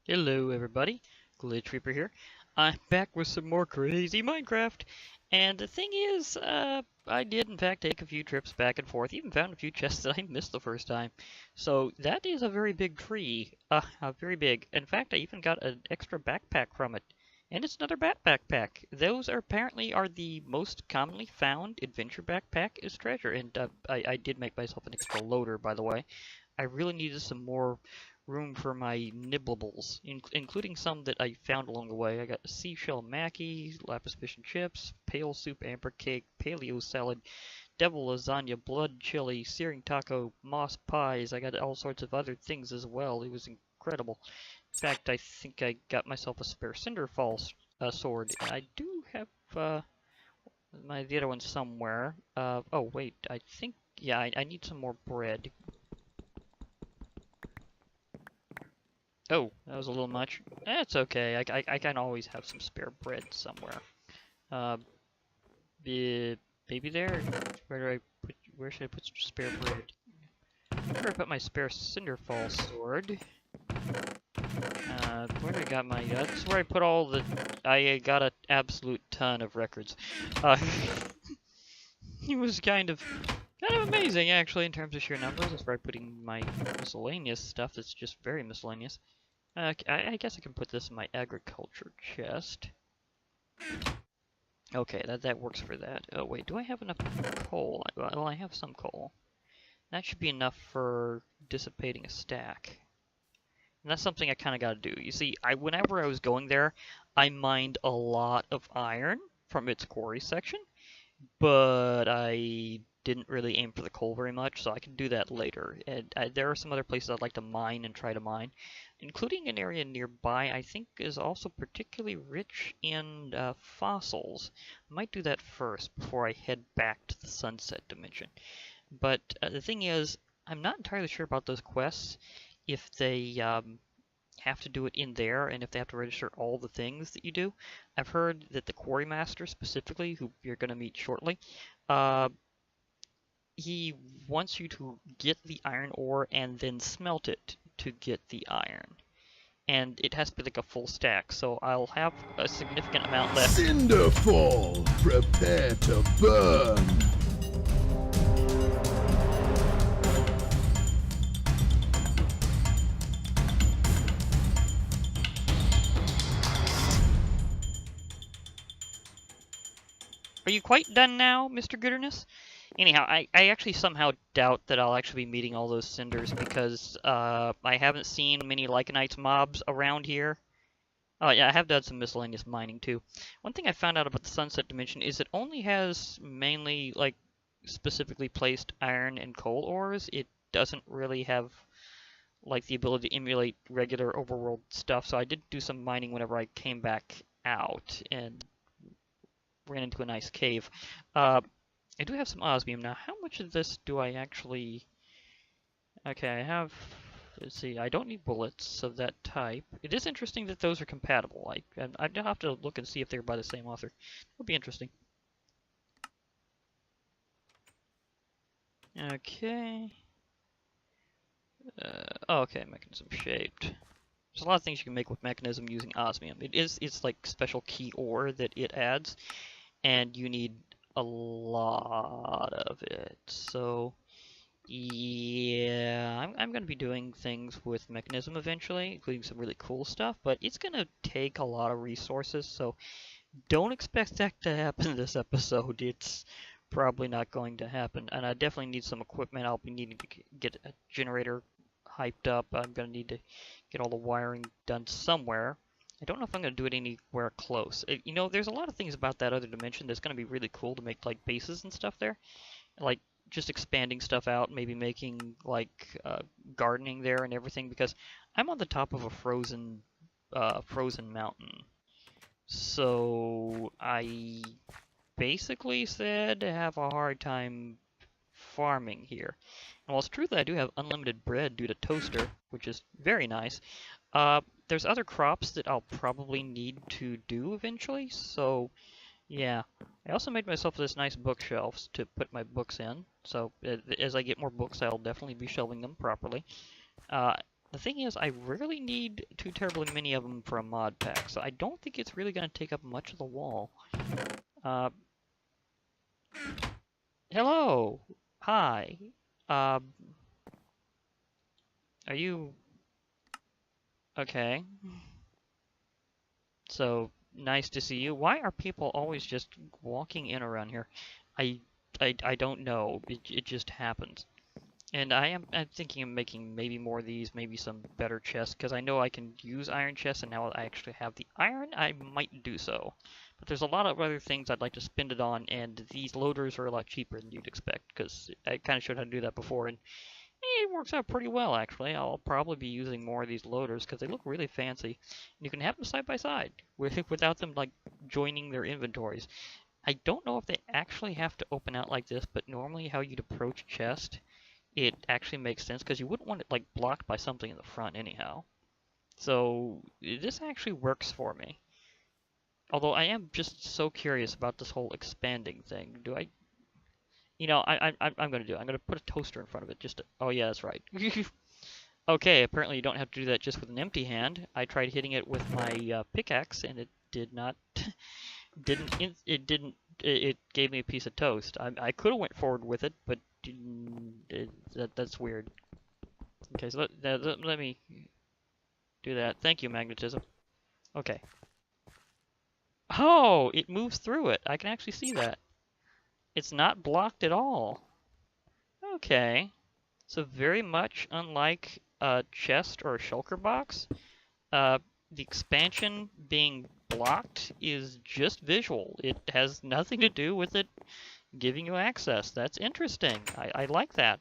Hello everybody, Glitch Reaper here. I'm back with some more crazy Minecraft, and the thing is, I did in fact take a few trips back and forth, even found a few chests that I missed the first time. So that is a very big tree, very big. In fact, I even got an extra backpack from it, and it's another bat backpack. Those are apparently the most commonly found adventure backpack is treasure, and I did make myself an extra loader, by the way. I really needed some more room for my nibblables, including some that I found along the way. I got seashell mackie, lapis fish and chips, pale soup amber cake, paleo salad, devil lasagna, blood chili, searing taco, moss pies. I got all sorts of other things as well. It was incredible. In fact, I think I got myself a spare cinderfall sword. And I do have the other one somewhere. Oh wait, I think yeah, I need some more bread. Oh, that was a little much. That's okay. I can always have some spare bread somewhere. Uh, maybe there. Where should I put some spare bread? Where do I put my spare cinderfall sword? Where do I got my? That's where I put all the. I got an absolute ton of records. Uh, it was kind of amazing actually in terms of sheer numbers. That's where I'm putting my miscellaneous stuff. That's just very miscellaneous. I guess I can put this in my agriculture chest. Okay, that works for that. Oh wait, do I have enough coal? Well, I have some coal. That should be enough for dissipating a stack. And that's something I kind of got to do. You see, whenever I was going there, I mined a lot of iron from its quarry section, but I didn't really aim for the coal very much, so I can do that later. And there are some other places I'd like to mine and try to mine, including an area nearby I think is also particularly rich in fossils. I might do that first before I head back to the Sunset Dimension. But the thing is, I'm not entirely sure about those quests, if they have to do it in there and if they have to register all the things that you do. I've heard that the Quarry Master specifically, who you're going to meet shortly, uh, he wants you to get the iron ore and then smelt it to get the iron. And it has to be like a full stack, so I'll have a significant amount left. Cinderfall, prepare to burn. Are you quite done now, Mr. Gooderness? Anyhow, I actually somehow doubt that I'll actually be meeting all those cinders because I haven't seen many Lycanites mobs around here. Oh yeah, I have done some miscellaneous mining too. One thing I found out about the Sunset Dimension is it only has mainly like specifically placed iron and coal ores. It doesn't really have like the ability to emulate regular overworld stuff. So I did do some mining whenever I came back out and ran into a nice cave. I do have some osmium now. How much of this do I actually? Okay, I have. Let's see. I don't need bullets of that type. It is interesting that those are compatible. I'd have to look and see if they're by the same author. That would be interesting. Okay. Okay, mechanism shaped. There's a lot of things you can make with mechanism using osmium. It's like special key ore that it adds, and you need a lot of it. So yeah, I'm going to be doing things with mechanism eventually, including some really cool stuff, but it's going to take a lot of resources, so don't expect that to happen this episode. It's probably not going to happen, and I definitely need some equipment. I'll be needing to get a generator hyped up. I'm going to need to get all the wiring done somewhere. I don't know if I'm going to do it anywhere close. You know, there's a lot of things about that other dimension that's going to be really cool to make, like, bases and stuff there. Like, just expanding stuff out, maybe making, like, gardening there and everything, because I'm on the top of a frozen mountain. So, I basically said to have a hard time farming here. And while it's true that I do have unlimited bread due to Toaster, which is very nice, there's other crops that I'll probably need to do eventually, so yeah. I also made myself this nice bookshelves to put my books in, so as I get more books I'll definitely be shelving them properly. The thing is, I rarely need too terribly many of them for a mod pack, so I don't think it's really going to take up much of the wall. Hello! Hi! Are you... Okay. So, nice to see you. Why are people always just walking in around here? I don't know. It just happens. And I'm thinking of making maybe more of these, maybe some better chests, because I know I can use iron chests, and now I actually have the iron, I might do so. But there's a lot of other things I'd like to spend it on, and these loaders are a lot cheaper than you'd expect, because I kind of showed how to do that before, and it works out pretty well, actually. I'll probably be using more of these loaders, because they look really fancy. And you can have them side by side, without them, like, joining their inventories. I don't know if they actually have to open out like this, but normally how you'd approach a chest, it actually makes sense because you wouldn't want it like blocked by something in the front anyhow. So this actually works for me. Although I am just so curious about this whole expanding thing. Do I? You know, I'm gonna do it. I'm gonna put a toaster in front of it. Just to, oh yeah, that's right. Okay, apparently you don't have to do that just with an empty hand. I tried hitting it with my pickaxe and it did not. It gave me a piece of toast. I could have went forward with it, but that's weird. Okay, so let me do that. Thank you, magnetism. Okay. Oh, it moves through it. I can actually see that. It's not blocked at all. Okay. So very much unlike a chest or a shulker box, the expansion being blocked is just visual. It has nothing to do with it giving you access. That's interesting. I like that.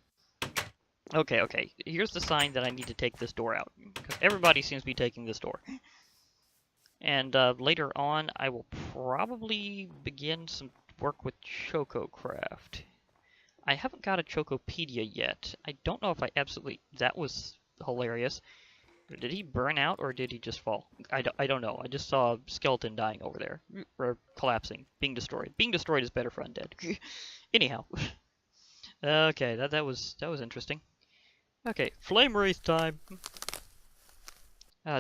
Okay. Here's the sign that I need to take this door out. Because everybody seems to be taking this door. And later on, I will probably begin some work with ChocoCraft. I haven't got a Chocopedia yet. I don't know if I absolutely... That was hilarious. Did he burn out or did he just fall? I don't know. I just saw a skeleton dying over there. Or collapsing. Being destroyed. Being destroyed is better for undead. Anyhow. Okay, that was interesting. Okay, flame wraith time!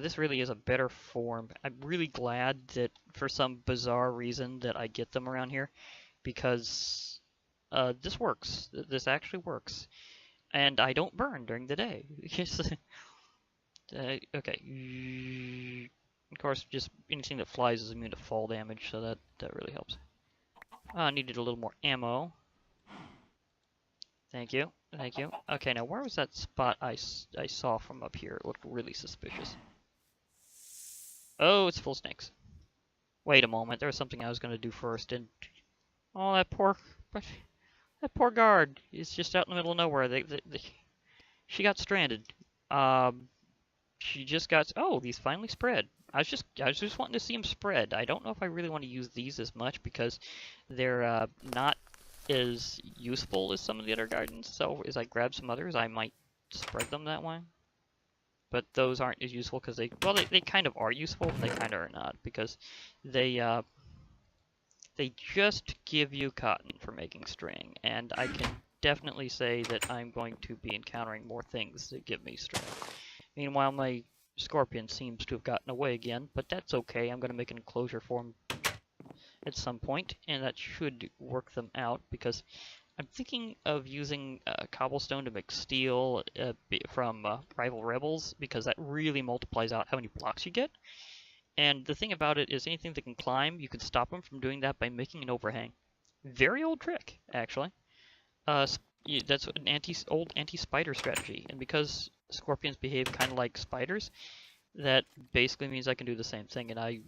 This really is a better form. I'm really glad that for some bizarre reason that I get them around here, because this works. This actually works. And I don't burn during the day. Okay. Of course, just anything that flies is immune to fall damage, so that really helps. I needed a little more ammo. Thank you. Okay, now where was that spot I saw from up here? It looked really suspicious. Oh, it's full of snakes. Wait a moment, there was something I was going to do first, and... Oh, that poor guard is just out in the middle of nowhere. She got stranded. She just got... Oh, these finally spread. I was just wanting to see them spread. I don't know if I really want to use these as much, because they're not as useful as some of the other gardens. So as I grab some others, I might spread them that way. But those aren't as useful because they kind of are useful, but they kind of are not, because they just give you cotton for making string, and I can definitely say that I'm going to be encountering more things that give me string. Meanwhile, my scorpion seems to have gotten away again, but that's okay. I'm going to make an enclosure for him at some point, and that should work them out, because I'm thinking of using cobblestone to make steel from Rival Rebels, because that really multiplies out how many blocks you get. And the thing about it is anything that can climb, you can stop them from doing that by making an overhang. Very old trick, actually. That's an old anti-spider strategy, and because scorpions behave kind of like spiders, that basically means I can do the same thing, and I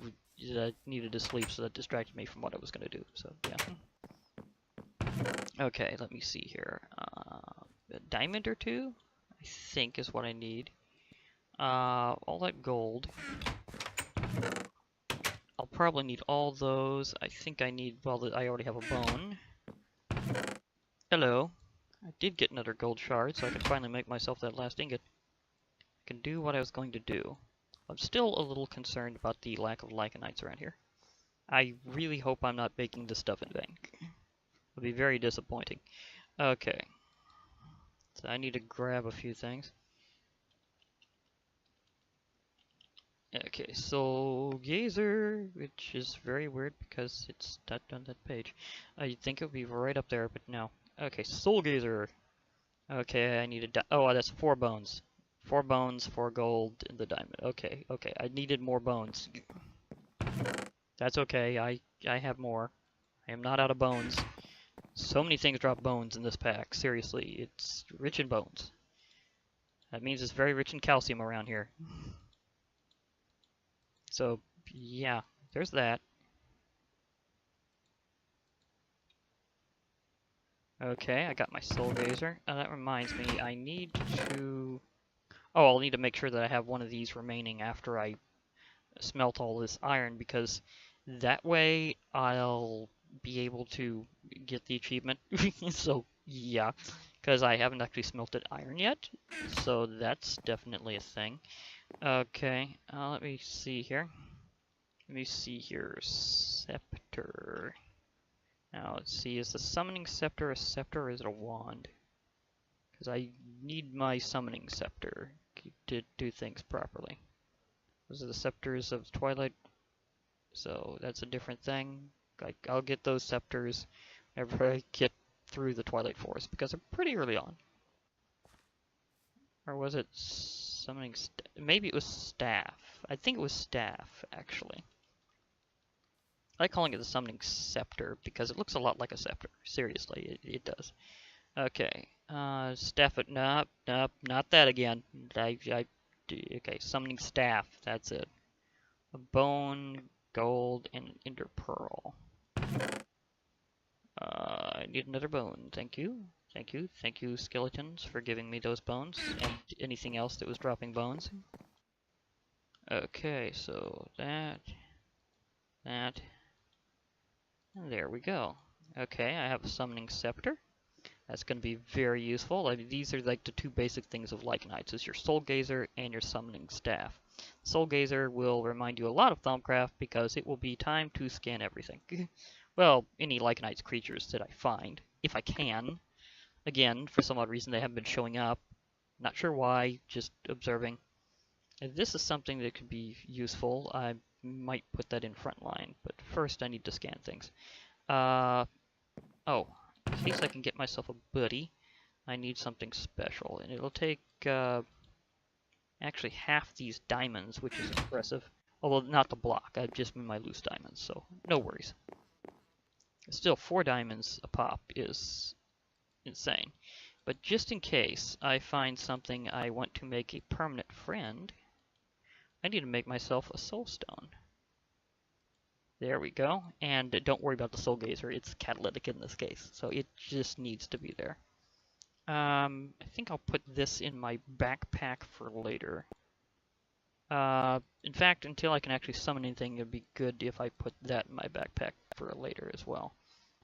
needed to sleep, so that distracted me from what I was going to do, so yeah. Okay, let me see here. A diamond or two, I think, is what I need. All that gold. I'll probably need all those. I think I need, well, I already have a bone. Hello. I did get another gold shard, so I can finally make myself that last ingot. I can do what I was going to do. I'm still a little concerned about the lack of Lycanites around here. I really hope I'm not making this stuff in vain. It'll be very disappointing. Okay. So I need to grab a few things. Okay, Soul Gazer, which is very weird because it's not on that page. You'd think it would be right up there, but no. Okay, Soul Gazer. Okay, I need a oh, that's 4 bones. 4 bones, 4 gold, and the diamond. Okay, okay, I needed more bones. That's okay, I have more. I am not out of bones. So many things drop bones in this pack. Seriously, it's rich in bones. That means it's very rich in calcium around here. So, yeah, there's that. Okay, I got my Soul Gazer. That reminds me, I need to... Oh, I'll need to make sure that I have one of these remaining after I smelt all this iron, because that way I'll be able to get the achievement. So, yeah, because I haven't actually smelted iron yet, so that's definitely a thing. Okay, let me see here. Let me see here. Scepter. Now, let's see, is the summoning scepter a scepter or is it a wand? Because I need my summoning scepter to do things properly. Those are the scepters of Twilight, so that's a different thing. I'll get those scepters whenever I get through the Twilight Forest, because they're pretty early on. Or was it summoning maybe it was staff. I think it was staff, actually. I like calling it the summoning scepter because it looks a lot like a scepter. Seriously, it does. Okay, staff it. Nope, nope, not that again. Okay, summoning staff. That's it. A bone, gold, and an ender pearl. I need another bone. Thank you. Thank you. Thank you, skeletons, for giving me those bones and anything else that was dropping bones. Okay, so that, and there we go. Okay, I have a summoning scepter. That's going to be very useful. I mean, these are like the 2 basic things of Lycanites, is your Soul Gazer and your summoning staff. Soul Gazer will remind you a lot of Thaumcraft because it will be time to scan everything. Well, any Lycanites creatures that I find, if I can. Again, for some odd reason they haven't been showing up. Not sure why, just observing. If this is something that could be useful, I might put that in frontline, but first I need to scan things. Oh, in case I can get myself a buddy, I need something special, and it'll take actually half these diamonds, which is impressive. Although not the block, I just mean my loose diamonds, so no worries. Still, 4 diamonds a pop is insane. But just in case I find something I want to make a permanent friend, I need to make myself a soul stone. There we go. And don't worry about the Soul Gazer, it's catalytic in this case, so it just needs to be there. I think I'll put this in my backpack for later. In fact, until I can actually summon anything, it'd be good if I put that in my backpack for later as well.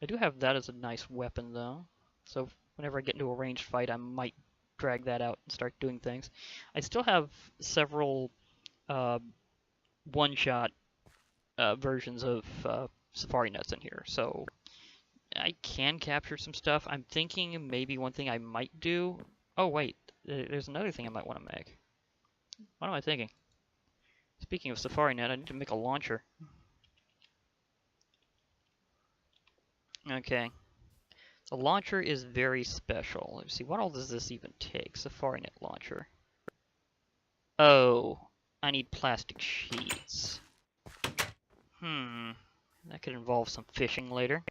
I do have that as a nice weapon, though, so whenever I get into a ranged fight, I might drag that out and start doing things. I still have several one-shot versions of Safari Nuts in here, so I can capture some stuff. I'm thinking maybe one thing I might do... Oh, wait, there's another thing I might want to make. What am I thinking? Speaking of Safari Net, I need to make a launcher. Okay. The launcher is very special. Let's see, what all does this even take? Safari Net launcher. Oh, I need plastic sheets. That could involve some fishing later.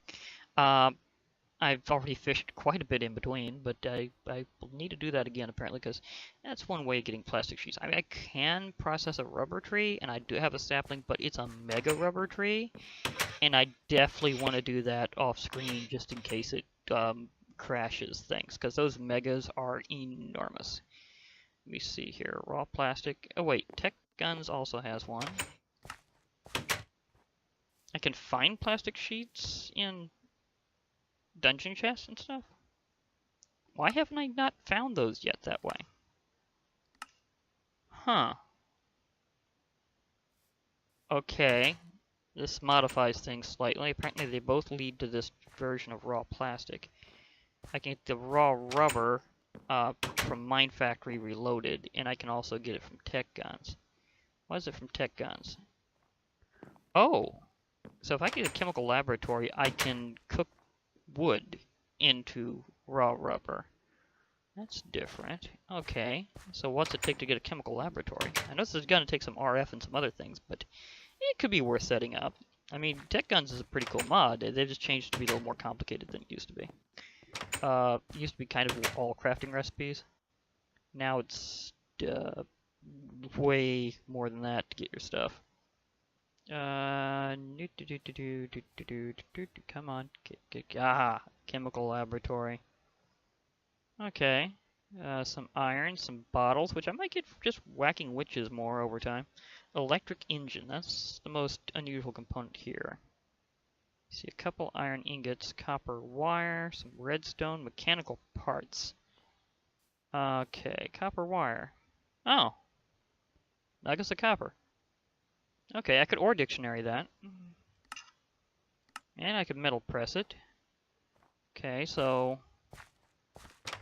I've already fished quite a bit in between, but I will need to do that again apparently, because that's one way of getting plastic sheets. I mean, I can process a rubber tree, and I do have a sapling, but it's a mega rubber tree, and I definitely want to do that off screen just in case it crashes things, because those megas are enormous. Let me see here, raw plastic. Oh wait, Tech Guns also has one. I can find plastic sheets in dungeon chests and stuff? Why haven't I not found those yet that way? Huh. Okay. This modifies things slightly. Apparently they both lead to this version of raw plastic. I can get the raw rubber from Mine Factory Reloaded, and I can also get it from Tech Guns. Why is it from Tech Guns? Oh! So if I get a chemical laboratory, I can cook wood into raw rubber. That's different. Okay, so what's it take to get a chemical laboratory? I know this is going to take some RF and some other things, but it could be worth setting up. I mean, Tech Guns is a pretty cool mod. They've just changed it to be a little more complicated than it used to be. It used to be kind of all crafting recipes. Now it's way more than that to get your stuff. Come on, chemical laboratory. Okay, some iron, some bottles, which I might get for just whacking witches more over time. Electric engine, that's the most unusual component here. See a couple iron ingots, copper wire, some redstone, mechanical parts. Okay, copper wire. Oh, nuggets of copper. Okay, I could ore dictionary that. And I could metal press it. Okay, so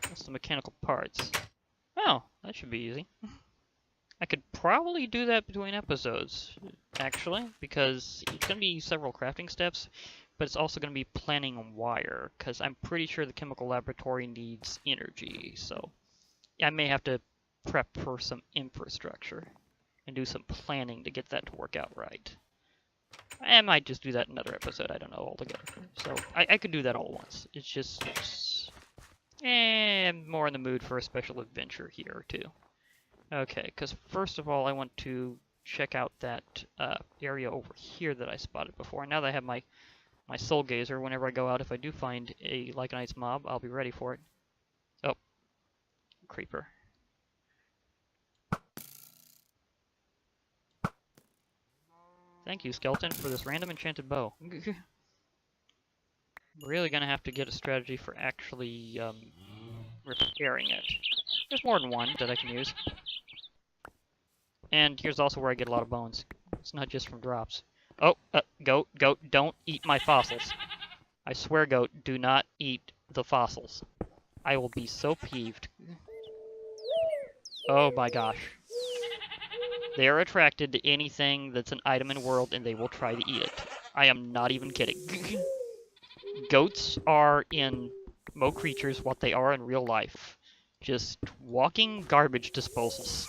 what's the mechanical parts? Oh, that should be easy. I could probably do that between episodes, actually, because it's going to be several crafting steps, but it's also going to be planning on wire, because I'm pretty sure the chemical laboratory needs energy, so I may have to prep for some infrastructure and do some planning to get that to work out right. I might just do that in another episode, I don't know altogether. So I could do that all at once. It's just I'm more in the mood for a special adventure here too. Okay, because first of all I want to check out that area over here that I spotted before. Now that I have my soul gazer, whenever I go out, if I do find a Lycanites mob, I'll be ready for it. Oh, creeper. Thank you, skeleton, for this random enchanted bow. Really gonna have to get a strategy for actually repairing it. There's more than one that I can use. And here's also where I get a lot of bones. It's not just from drops. Oh, goat, don't eat my fossils. I swear, goat, do not eat the fossils. I will be so peeved. Oh my gosh. They are attracted to anything that's an item in the world, and they will try to eat it. I am not even kidding. Goats are in Mo Creatures what they are in real life. Just walking garbage disposals.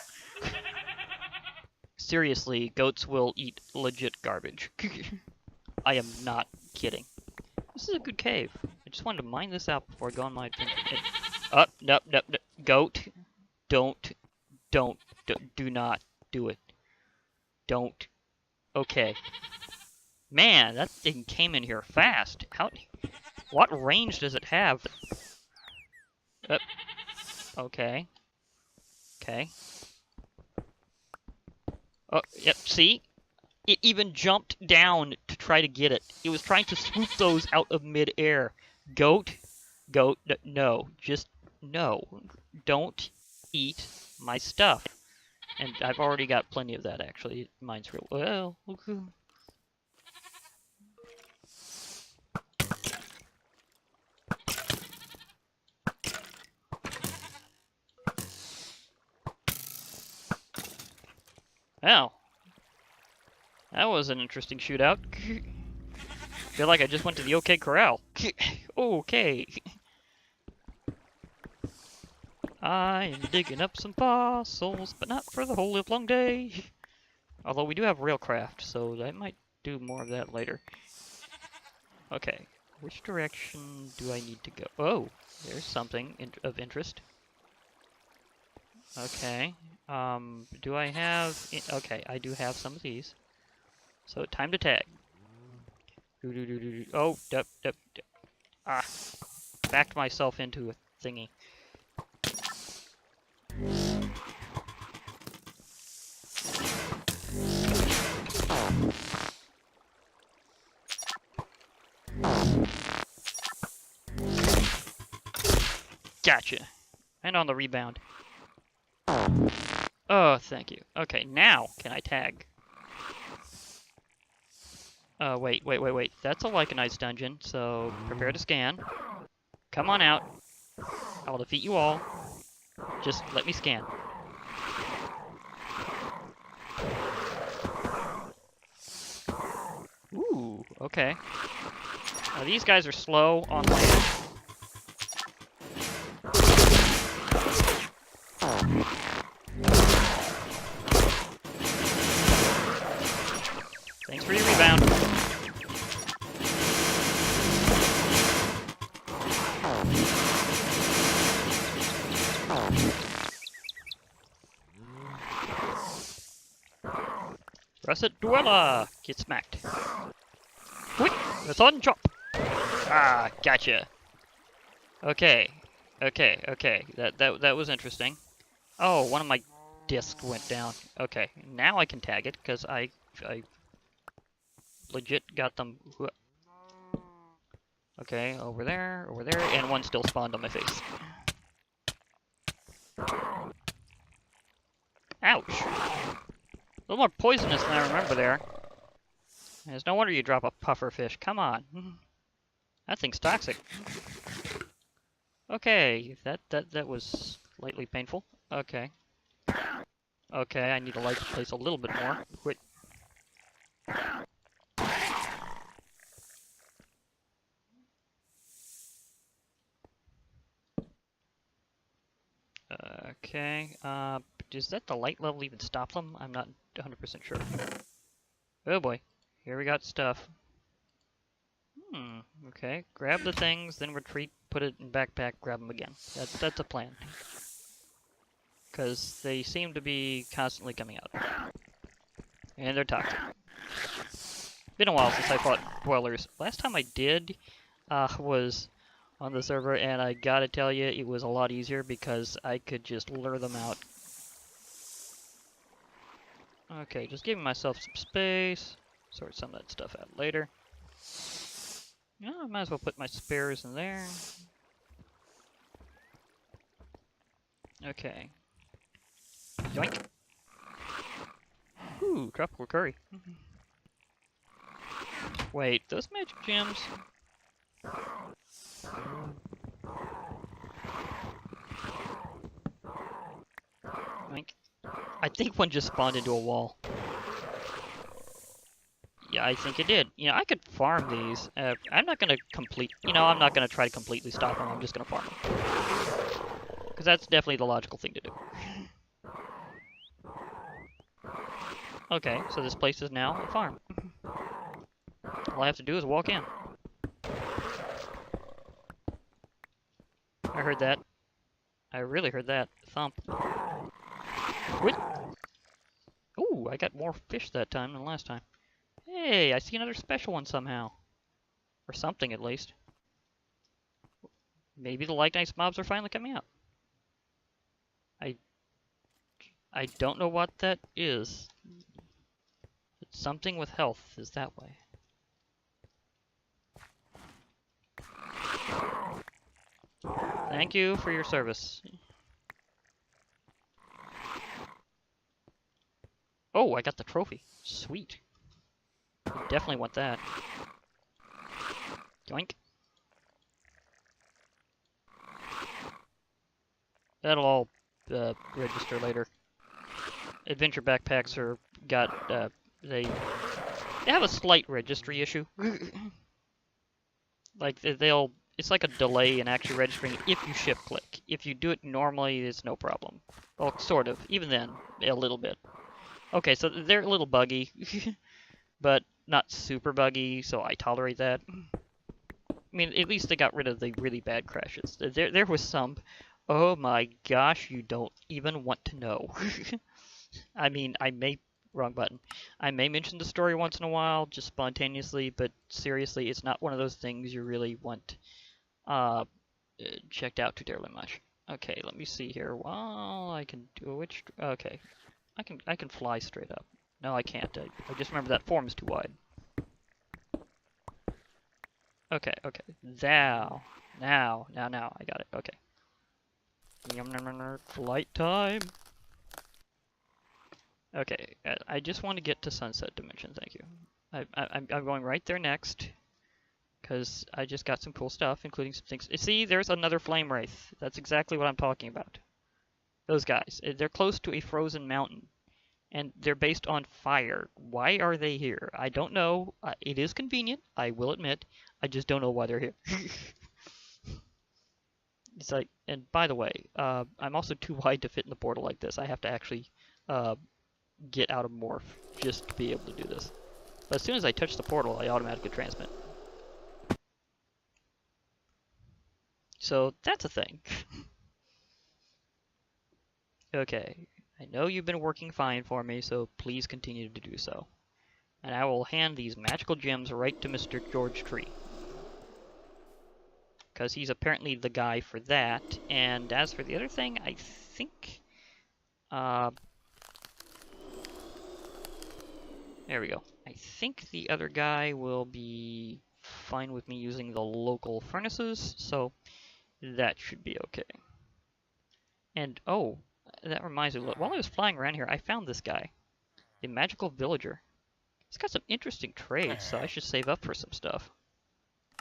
Seriously, goats will eat legit garbage. I am not kidding. This is a good cave. I just wanted to mine this out before I go on my adventure. No. Goat, do not do it. Don't. Okay. Man, that thing came in here fast. What range does it have? Okay. Okay. Oh, yep, see? It even jumped down to try to get it. It was trying to swoop those out of mid-air. Goat, no. Just, no. Don't eat my stuff. And I've already got plenty of that, actually. Mine's real well. Okay. Well, that was an interesting shootout. Feel like I just went to the OK Corral. Okay. I am digging up some fossils, but not for the whole livelong day. Although we do have railcraft, so I might do more of that later. Okay, which direction do I need to go? Oh, there's something of interest. Okay, do I have... Okay, I do have some of these. So, time to tag. Oh, backed myself into a thingy. Gotcha. And on the rebound. Oh, thank you. Okay, now can I tag? Wait. That's a Lycanites dungeon, so prepare to scan. Come on out. I will defeat you all. Just let me scan. Okay. These guys are slow on land. Thanks for your rebound. Russet Dweller! Get smacked. Quick! The sun chop! Ah, gotcha. Okay. Okay. That was interesting. Oh, one of my discs went down. Okay, now I can tag it, because I legit got them. Okay, over there, and one still spawned on my face. Ouch! A little more poisonous than I remember there. It's no wonder you drop a puffer fish. Come on. That thing's toxic. Okay, that was slightly painful. Okay. Okay, I need to light the place a little bit more. Quit. Okay, does that the light level even stop them? I'm not 100% sure. Oh boy, here we got stuff. Okay, grab the things, then retreat, put it in backpack, grab them again. That's a plan. Because they seem to be constantly coming out. And they're toxic. Been a while since I fought dwellers. Last time I did was on the server, and I gotta tell you, it was a lot easier because I could just lure them out. Okay, just giving myself some space. Sort some of that stuff out later. Yeah, I might as well put my spares in there. Okay. Yoink. Ooh, tropical curry. Wait, those magic gems? I think one just spawned into a wall. Yeah, I think it did. You know, I could farm these. I'm not gonna I'm not gonna try to completely stop them. I'm just gonna farm them. Because that's definitely the logical thing to do. Okay, so this place is now a farm. All I have to do is walk in. I heard that. I really heard that. Thump. What? Ooh, I got more fish that time than last time. Hey, I see another special one somehow. Or something, at least. Maybe the Like Nice mobs are finally coming out. I don't know what that is. It's something with health is that way. Thank you for your service. Oh, I got the trophy. Sweet. I definitely want that. Yoink. That'll all register later. Adventure backpacks are they have a slight registry issue. Like it's like a delay in actually registering if you shift click. If you do it normally, it's no problem. Well, sort of. Even then, a little bit. Okay, so they're a little buggy, but not super buggy, so I tolerate that. I mean, at least they got rid of the really bad crashes. There was some, oh my gosh, you don't even want to know. I mean, wrong button. I may mention the story once in a while, just spontaneously, but seriously, it's not one of those things you really want checked out too terribly much. Okay, let me see here. Well, I can do which. Okay, I can fly straight up. No, I can't. I just remember that form is too wide. Okay. Now, I got it. Okay. Flight time. Okay, I just want to get to Sunset Dimension, thank you. I'm going right there next, because I just got some cool stuff, including some things. See, there's another Flame Wraith. That's exactly what I'm talking about. Those guys. They're close to a frozen mountain, And they're based on fire. Why are they here? I don't know. It is convenient, I will admit. I just don't know why they're here. It's like, and by the way, I'm also too wide to fit in the portal like this. I have to actually get out of morph just to be able to do this. But as soon as I touch the portal, I automatically transmit. So that's a thing. Okay, I know you've been working fine for me, so please continue to do so. And I will hand these magical gems right to Mr. George Tree. Because he's apparently the guy for that. And as for the other thing, I think... there we go. I think the other guy will be fine with me using the local furnaces, so that should be okay. And, oh, that reminds me, while I was flying around here, I found this guy. The Magical Villager. He's got some interesting trades, so I should save up for some stuff.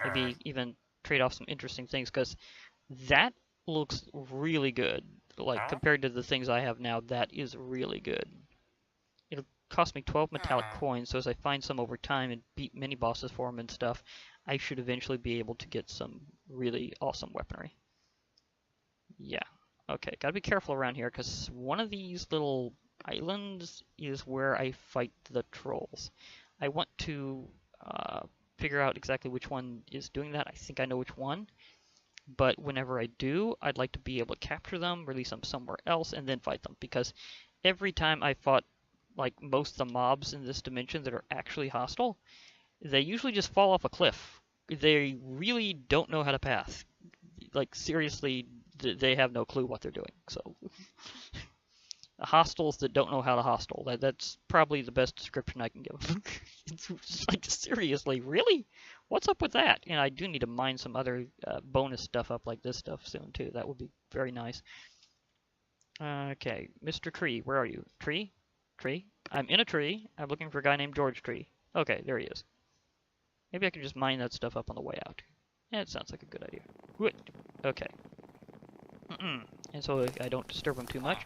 Maybe even trade off some interesting things, because that looks really good. Like, compared to the things I have now, that is really good. It'll cost me 12 metallic coins, so as I find some over time and beat mini-bosses for them and stuff, I should eventually be able to get some really awesome weaponry. Yeah. Okay, gotta be careful around here, because one of these little islands is where I fight the trolls. I want to figure out exactly which one is doing that. I think I know which one. But whenever I do, I'd like to be able to capture them, release them somewhere else, and then fight them. Because every time I fought, like, most of the mobs in this dimension that are actually hostile, they usually just fall off a cliff. They really don't know how to path. Like, seriously, they have no clue what they're doing. So, hostiles that don't know how to hostile. That's probably the best description I can give. It's like, seriously, really? What's up with that? And I do need to mine some other bonus stuff up like this stuff soon, too. That would be very nice. Okay, Mr. Tree, where are you? Tree? Tree? I'm in a tree. I'm looking for a guy named George Tree. Okay, there he is. Maybe I can just mine that stuff up on the way out. Yeah, it sounds like a good idea. Good. Okay. And so I don't disturb him too much.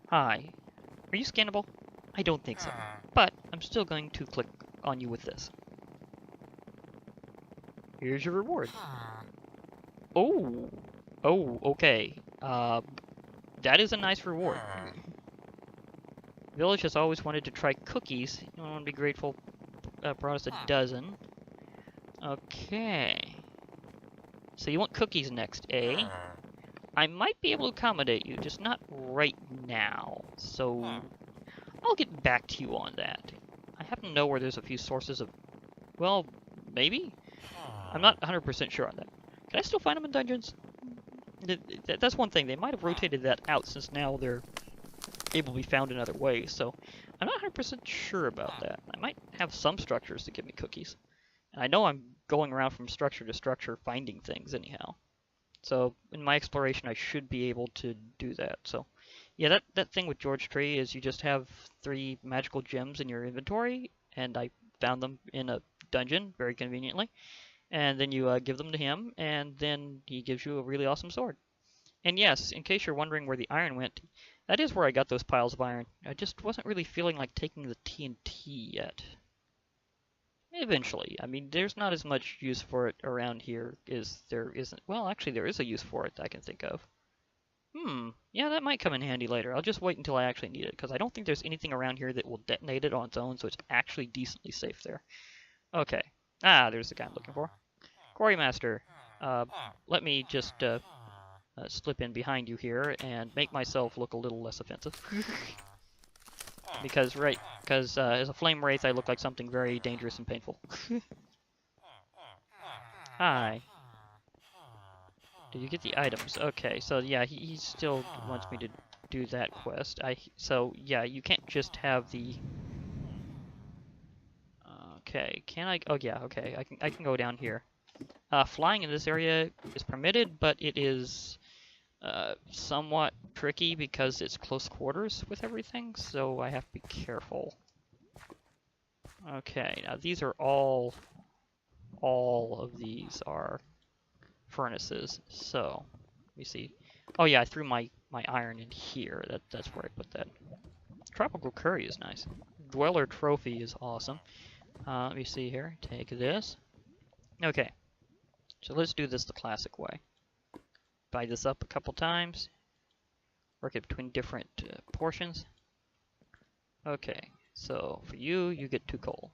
Hi. Are you scannable? I don't think so. But I'm still going to click on you with this. Here's your reward. Oh. Oh, okay. That is a nice reward. Village has always wanted to try cookies. I want to be grateful. Brought us a dozen. Okay. So you want cookies next, eh? I might be able to accommodate you, just not right now. So I'll get back to you on that. I happen to know where there's a few sources of... Well, maybe? I'm not 100% sure on that. Can I still find them in dungeons? That's one thing. They might have rotated that out since now they're able to be found in other ways. So I'm not 100% sure about that. I might have some structures to give me cookies. And I know I'm going around from structure to structure finding things anyhow. So in my exploration, I should be able to do that. So yeah, that thing with George Tree is you just have 3 magical gems in your inventory, and I found them in a dungeon very conveniently. And then you give them to him, and then he gives you a really awesome sword. And yes, in case you're wondering where the iron went, that is where I got those piles of iron. I just wasn't really feeling like taking the TNT yet. Eventually. I mean, there's not as much use for it around here as there isn't. Well, actually, there is a use for it I can think of. Yeah, that might come in handy later. I'll just wait until I actually need it, because I don't think there's anything around here that will detonate it on its own, so it's actually decently safe there. Okay. Ah, there's the guy I'm looking for. Quarrymaster, let me just slip in behind you here and make myself look a little less offensive. Because as a flame wraith, I look like something very dangerous and painful. Hi. Did you get the items? Okay, so yeah, he still wants me to do that quest. So yeah, you can't just have the... Okay, can I... Oh yeah, okay, I can go down here. Flying in this area is permitted, but it is somewhat tricky because it's close quarters with everything, so I have to be careful. Okay, now these are all of these are furnaces, so let me see. Oh yeah, I threw my my iron in here. That's where I put that. Tropical curry is nice. Dweller trophy is awesome. Let me see here. Take this. Okay. So let's do this the classic way. Divide this up a couple times. Work it between different portions. Okay. So for you, you get 2 coal.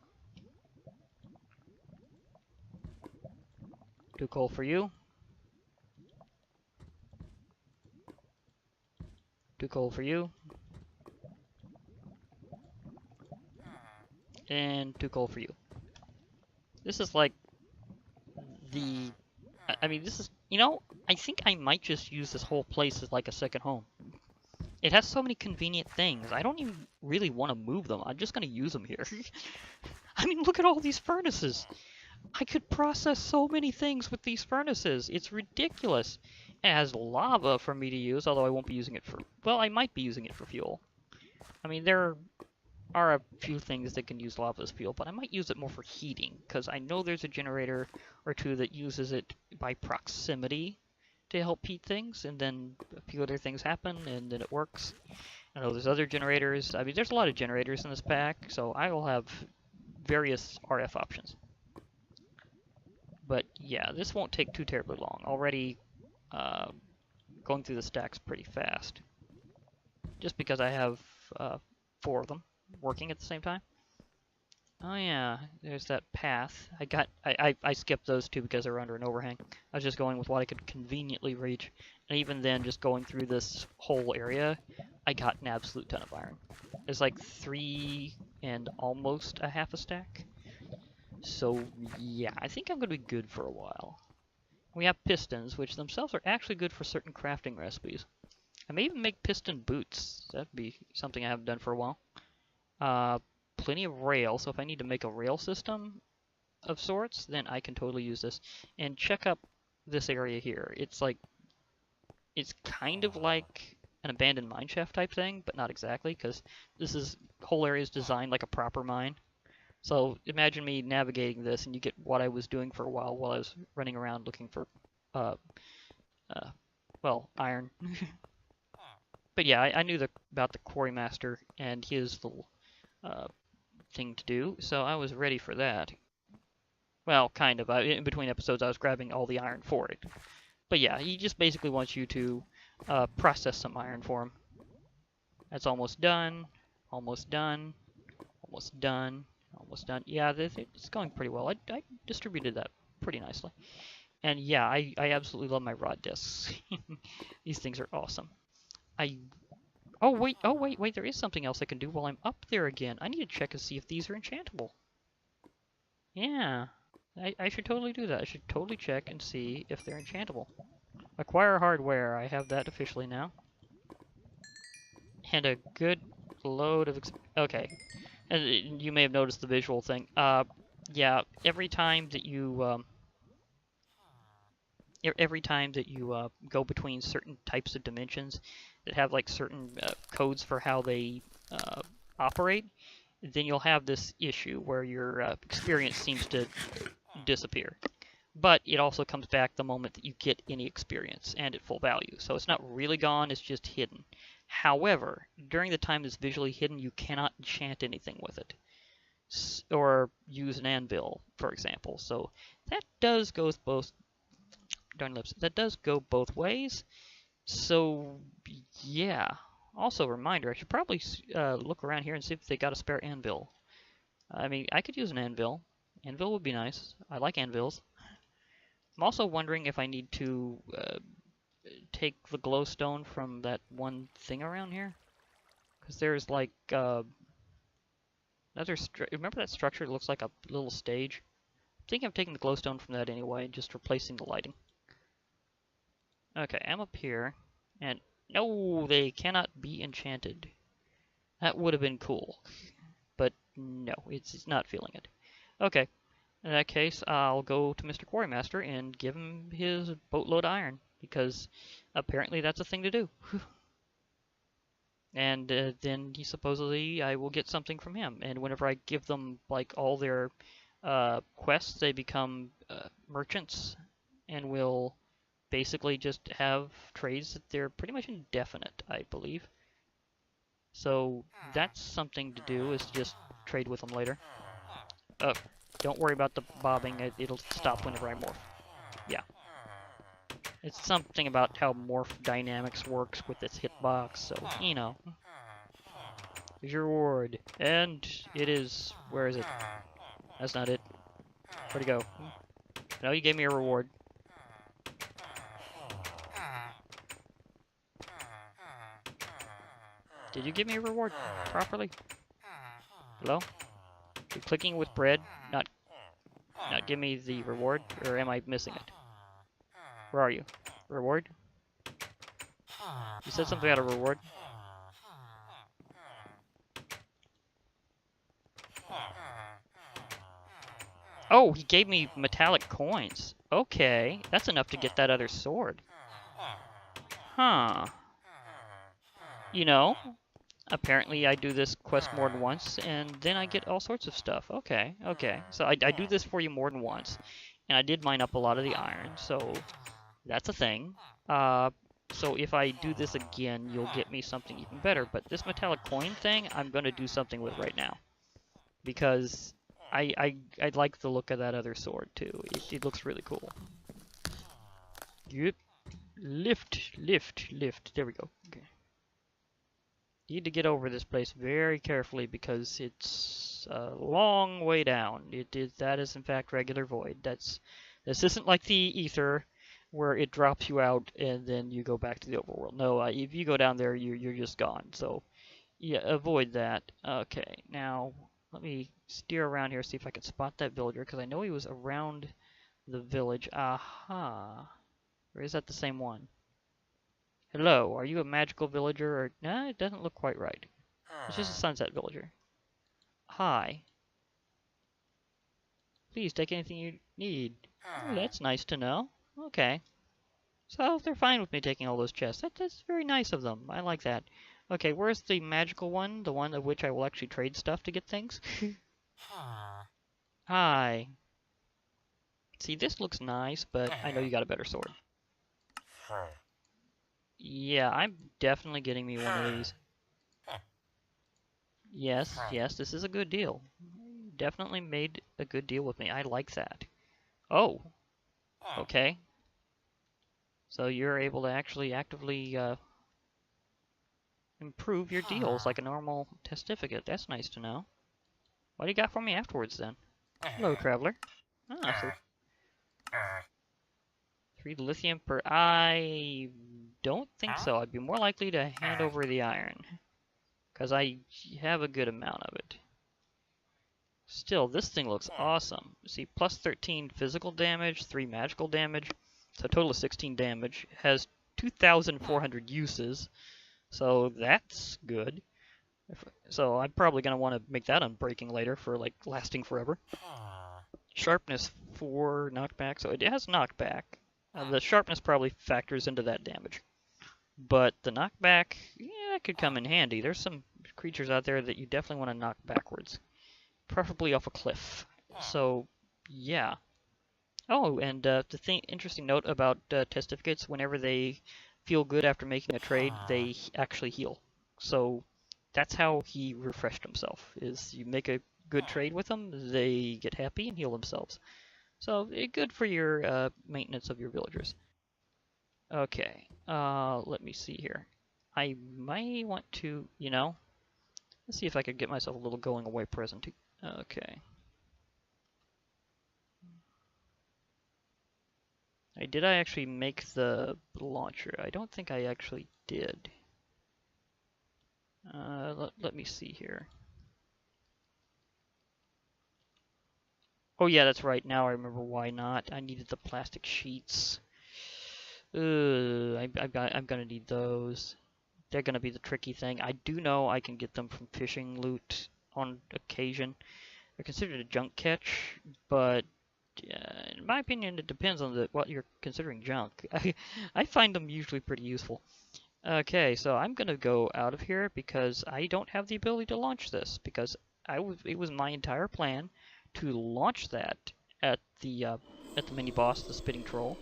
2 coal for you. 2 coal for you. And 2 coal for you. This is like the... I mean, this is... You know, I think I might just use this whole place as like a second home. It has so many convenient things. I don't even really want to move them. I'm just going to use them here. I mean, look at all these furnaces. I could process so many things with these furnaces. It's ridiculous. It has lava for me to use, although I won't be using it for... Well, I might be using it for fuel. I mean, there are a few things that can use lava as fuel, but I might use it more for heating, because I know there's a generator or two that uses it by proximity to help heat things, and then a few other things happen, and then it works. I know there's other generators. I mean, there's a lot of generators in this pack, so I will have various RF options. But yeah, this won't take too terribly long. Already going through the stacks pretty fast. Just because I have 4 of them working at the same time. Oh yeah, there's that path. I skipped those 2 because they were under an overhang. I was just going with what I could conveniently reach. And even then, just going through this whole area, I got an absolute ton of iron. There's like 3 and almost a half a stack. So yeah, I think I'm going to be good for a while. We have pistons, which themselves are actually good for certain crafting recipes. I may even make piston boots. That'd be something I haven't done for a while. Plenty of rail, so if I need to make a rail system of sorts, then I can totally use this. And check up this area here. It's kind of like an abandoned mineshaft type thing, but not exactly, because this whole area is designed like a proper mine. So imagine me navigating this, and you get what I was doing for a while I was running around looking for, well, iron. But yeah, I knew about the Quarrymaster and his little thing to do, so I was ready for that. Well, kind of. In between episodes, I was grabbing all the iron for it. But yeah, he just basically wants you to process some iron for him. That's almost done. Almost done. Almost done. Almost done. Yeah, it's going pretty well. I distributed that pretty nicely. And yeah, I absolutely love my rod discs. These things are awesome. Oh wait, there is something else I can do while I'm up there again. I need to check and see if these are enchantable. Yeah, I should totally do that. I should totally check and see if they're enchantable. Acquire hardware. I have that officially now. And a good load of... Okay. And you may have noticed the visual thing. Yeah, every time that you go between certain types of dimensions that have like certain codes for how they operate, then you'll have this issue where your experience seems to disappear. But it also comes back the moment that you get any experience and at full value. So it's not really gone, it's just hidden. However, during the time it's visually hidden, you cannot enchant anything with it. Or use an anvil, for example. So that does go both... Darn lips. That does go both ways. So, yeah. Also, reminder, I should probably look around here and see if they got a spare anvil. I mean, I could use an anvil. Anvil would be nice. I like anvils. I'm also wondering if I need to take the glowstone from that one thing around here. Because there's like another... Remember that structure? It looks like a little stage. I think I'm taking the glowstone from that anyway, just replacing the lighting. Okay, I'm up here, and no, they cannot be enchanted. That would have been cool, but no, it's not feeling it. Okay, in that case, I'll go to Mr. Quarrymaster and give him his boatload of iron, because apparently that's a thing to do. And then supposedly I will get something from him, and whenever I give them like all their quests, they become merchants, and will basically just have trades that they're pretty much indefinite, I believe. So that's something to do, is just trade with them later. Don't worry about the bobbing, it'll stop whenever I morph. Yeah. It's something about how morph dynamics works with this hitbox, so, you know. Here's your reward. And it is... where is it? That's not it. Where'd it go? No, you gave me a reward. Did you give me a reward properly? Hello? You're clicking with bread, not give me the reward, or am I missing it? Where are you? Reward? You said something about a reward? Oh, he gave me metallic coins. Okay, that's enough to get that other sword. Huh. You know, apparently I do this quest more than once, and then I get all sorts of stuff. Okay, okay. So I do this for you more than once, and I did mine up a lot of the iron, so that's a thing. So if I do this again, you'll get me something even better. But this metallic coin thing, I'm going to do something with right now. Because I like the look of that other sword, too. It looks really cool. Yep. Lift, lift, lift. There we go. Okay. Need to get over this place very carefully because it's a long way down. That is in fact regular void. This isn't like the ether where it drops you out and then you go back to the overworld. No, if you go down there, you're just gone. So yeah, avoid that. Okay, now let me steer around here, see if I can spot that villager, because I know he was around the village. Aha. Or is that the same one? Hello, are you a magical villager? Or nah, it doesn't look quite right. It's just a sunset villager. Hi. Please take anything you need. Oh, that's nice to know. Okay. So they're fine with me taking all those chests. That's very nice of them. I like that. Okay, where's the magical one? The one of which I will actually trade stuff to get things? Hi. See, this looks nice, but I know you got a better sword. Yeah, I'm definitely getting me one of these. Yes, yes, this is a good deal. Definitely made a good deal with me. I like that. Oh. Okay. So you're able to actually actively improve your deals like a normal testificate. That's nice to know. What do you got for me afterwards, then? Hello, traveler. Ah, so 3 lithium per... I don't think so. I'd be more likely to hand over the iron, because I have a good amount of it. Still, this thing looks awesome. See, plus 13 physical damage, 3 magical damage, so a total of 16 damage. Has 2,400 uses, so that's good. So I'm probably going to want to make that unbreaking later for, like, lasting forever. Sharpness 4 knockback, so it has knockback. The sharpness probably factors into that damage. But the knockback, yeah, that could come in handy. There's some creatures out there that you definitely want to knock backwards. Preferably off a cliff. So, yeah. Oh, and interesting note about testificates, whenever they feel good after making a trade, they actually heal. So, that's how he refreshed himself, is you make a good trade with them, they get happy and heal themselves. So, good for your maintenance of your villagers. Okay, let me see here. I might want to, let's see if I could get myself a little going away present. Okay. Did I actually make the launcher? I don't think I actually did. Let me see here. Oh yeah, that's right. Now I remember why not. I needed the plastic sheets. I'm gonna need those. They're gonna be the tricky thing. I do know I can get them from fishing loot on occasion. They're considered a junk catch, but in my opinion, it depends on what you're considering junk. I find them usually pretty useful. Okay, so I'm gonna go out of here because I don't have the ability to launch this, because it was my entire plan to launch that at the mini boss, the spitting troll,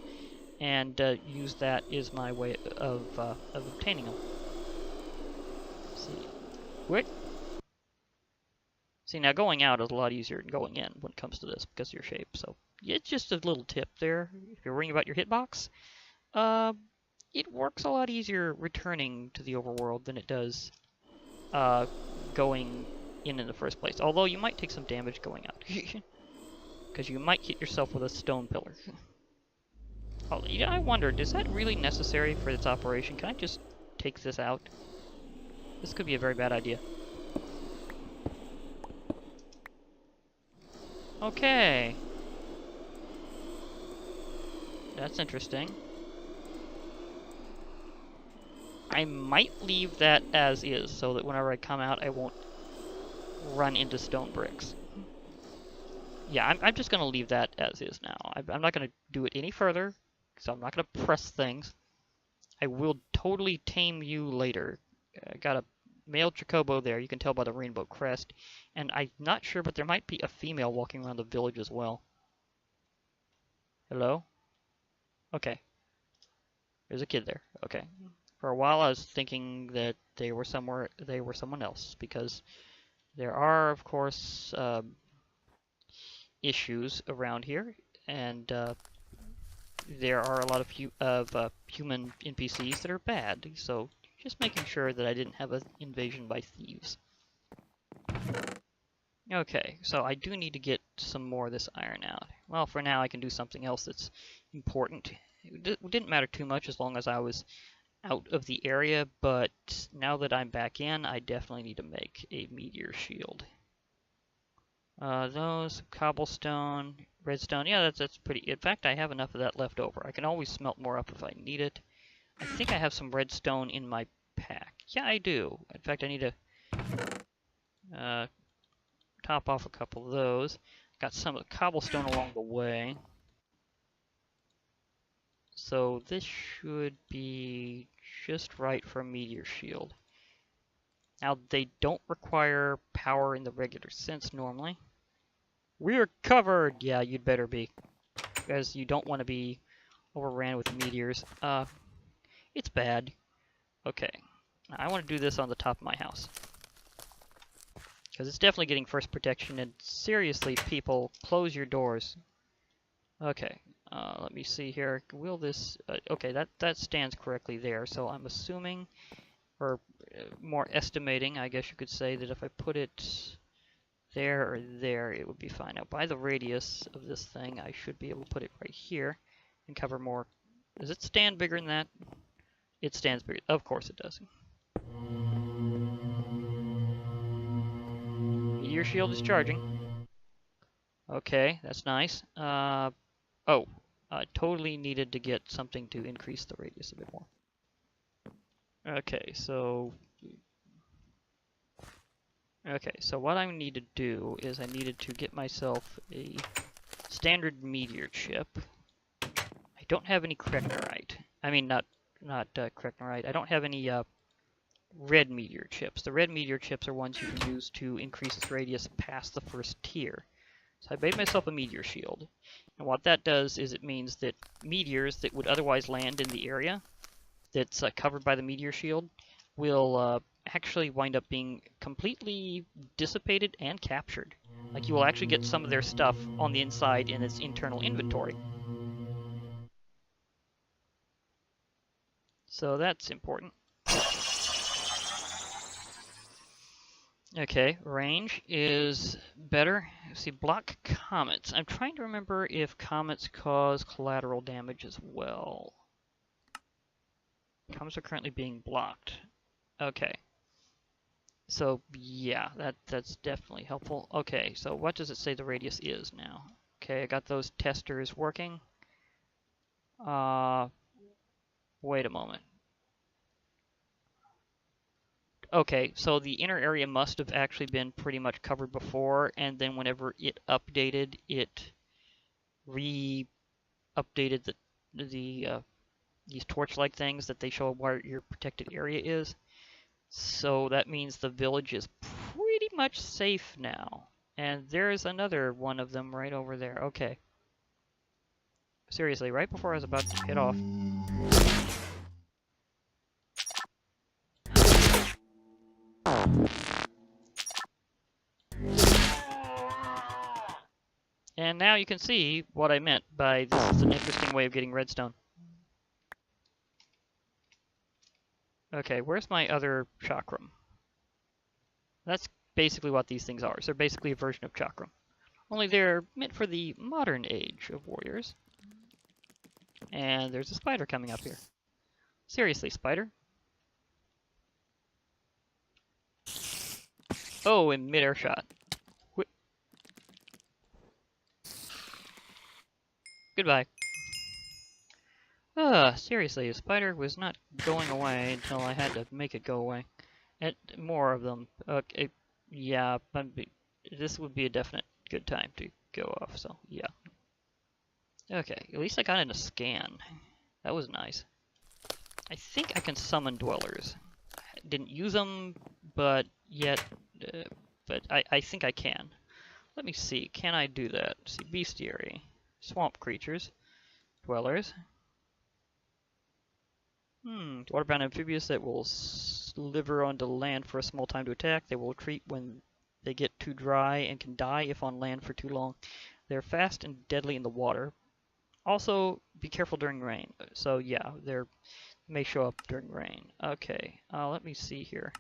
and use that as my way of obtaining them. See, quick. See, now going out is a lot easier than going in when it comes to this because of your shape. So it's just a little tip there. If you're worrying about your hitbox, it works a lot easier returning to the overworld than it does going in the first place. Although you might take some damage going out because you might hit yourself with a stone pillar. Oh, yeah, I wondered, is that really necessary for this operation? Can I just take this out? This could be a very bad idea. Okay. That's interesting. I might leave that as is, so that whenever I come out, I won't run into stone bricks. Yeah, I'm just going to leave that as is now. I'm not going to do it any further, so I'm not going to press things. I will totally tame you later. I got a male Chocobo there, you can tell by the rainbow crest. And I'm not sure, but there might be a female walking around the village as well. Hello? Okay. There's a kid there. Okay. For a while I was thinking that they were someone else, because there are, of course, issues around here, and there are a lot of human NPCs that are bad, so just making sure that I didn't have an invasion by thieves. Okay, so I do need to get some more of this iron out. Well, for now I can do something else that's important. It didn't matter too much as long as I was out of the area, but now that I'm back in, I definitely need to make a meteor shield. Those, cobblestone, redstone, yeah, that's pretty. In fact, I have enough of that left over. I can always smelt more up if I need it. I think I have some redstone in my pack. Yeah, I do. In fact, I need to top off a couple of those. Got some of the cobblestone along the way. So this should be just right for a meteor shield. Now, they don't require power in the regular sense normally. We're covered! Yeah, you'd better be, because you don't want to be overran with meteors. It's bad. Okay, now, I want to do this on the top of my house, because it's definitely getting first protection, and seriously, people, close your doors. Okay, let me see here. Will this... okay, that stands correctly there, so I'm assuming, or more estimating, I guess you could say, that if I put it there or there, it would be fine. Now, by the radius of this thing, I should be able to put it right here and cover more. Does it stand bigger than that? It stands bigger. Of course it does. Meteor shield is charging. Okay, that's nice. Oh, I totally needed to get something to increase the radius a bit more. Okay, so what I need to do is I needed to get myself a standard meteor chip. I don't have any Kreknorite. I mean, not Kreknorite. I don't have any red meteor chips. The red meteor chips are ones you can use to increase its radius past the first tier. So I made myself a meteor shield. And what that does is it means that meteors that would otherwise land in the area that's covered by the meteor shield will actually wind up being completely dissipated and captured. Like, you will actually get some of their stuff on the inside in its internal inventory. So that's important. Okay, range is better. See, block comets. I'm trying to remember if comets cause collateral damage as well. Comets are currently being blocked. Okay. So, yeah, that's definitely helpful. Okay, so what does it say the radius is now? Okay, I got those testers working. Wait a moment. Okay, so the inner area must have actually been pretty much covered before, and then whenever it updated, it re-updated these torch-like things that they show where your protected area is. So that means the village is pretty much safe now. And there's another one of them right over there. Okay. Seriously, right before I was about to hit off. And now you can see what I meant by this is an interesting way of getting redstone. Okay, where's my other chakram? That's basically what these things are. So they're basically a version of chakram. Only they're meant for the modern age of warriors. And there's a spider coming up here. Seriously, spider? Oh, in mid-air shot. Goodbye. Seriously, a spider was not going away until I had to make it go away. And more of them. Okay, yeah, but this would be a definite good time to go off, so yeah. Okay, at least I got in a scan. That was nice. I think I can summon dwellers. I didn't use them, but yet, but I think I can. Let me see, can I do that? Let's see, bestiary, swamp creatures, dwellers. Waterbound amphibious that will sliver onto land for a small time to attack. They will retreat when they get too dry and can die if on land for too long. They're fast and deadly in the water. Also, be careful during rain. So yeah, they may show up during rain. Okay, let me see here.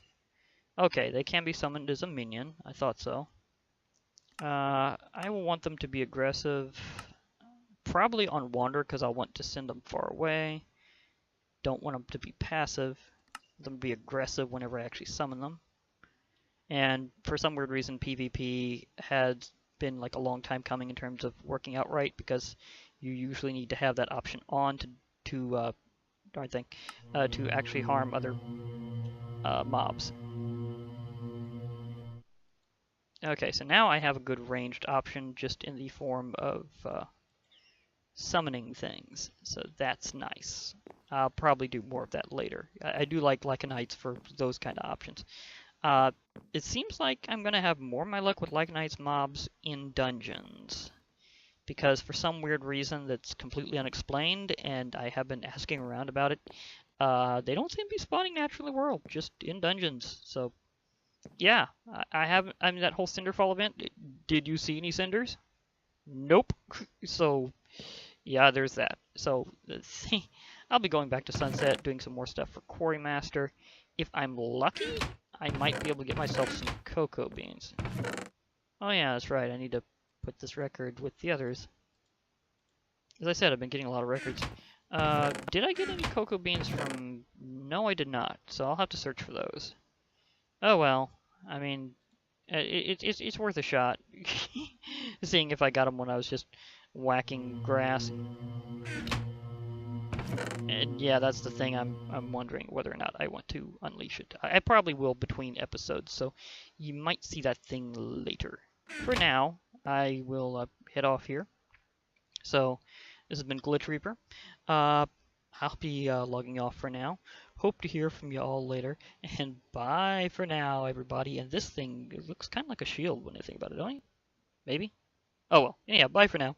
Okay, they can be summoned as a minion. I thought so. I will want them to be aggressive. Probably on wander because I'll want to send them far away. Don't want them to be passive. Them to be aggressive whenever I actually summon them. And for some weird reason, PvP had been like a long time coming in terms of working out right because you usually need to have that option on to actually harm other mobs. Okay, so now I have a good ranged option just in the form of summoning things, so that's nice. I'll probably do more of that later. I do like Lycanites for those kind of options. It seems like I'm going to have more of my luck with Lycanites mobs in dungeons, because for some weird reason that's completely unexplained, and I have been asking around about it, they don't seem to be spawning naturally in the world, just in dungeons. So, yeah, I mean, that whole Cinderfall event, did you see any cinders? Nope. So, yeah, there's that. So, I'll be going back to Sunset, doing some more stuff for Quarrymaster. If I'm lucky, I might be able to get myself some cocoa beans. Oh yeah, that's right, I need to put this record with the others. As I said, I've been getting a lot of records. Did I get any cocoa beans from... No, I did not, so I'll have to search for those. Oh well, I mean, it's worth a shot. Seeing if I got them when I was just whacking grass. And yeah, that's the thing. I'm wondering whether or not I want to unleash it. I probably will between episodes, so you might see that thing later. For now, I will head off here. So this has been Glitch Reaper. I'll be logging off for now. Hope to hear from you all later. And bye for now, everybody. And this thing, it looks kind of like a shield when I think about it, don't you? Maybe? Oh well. Yeah, bye for now.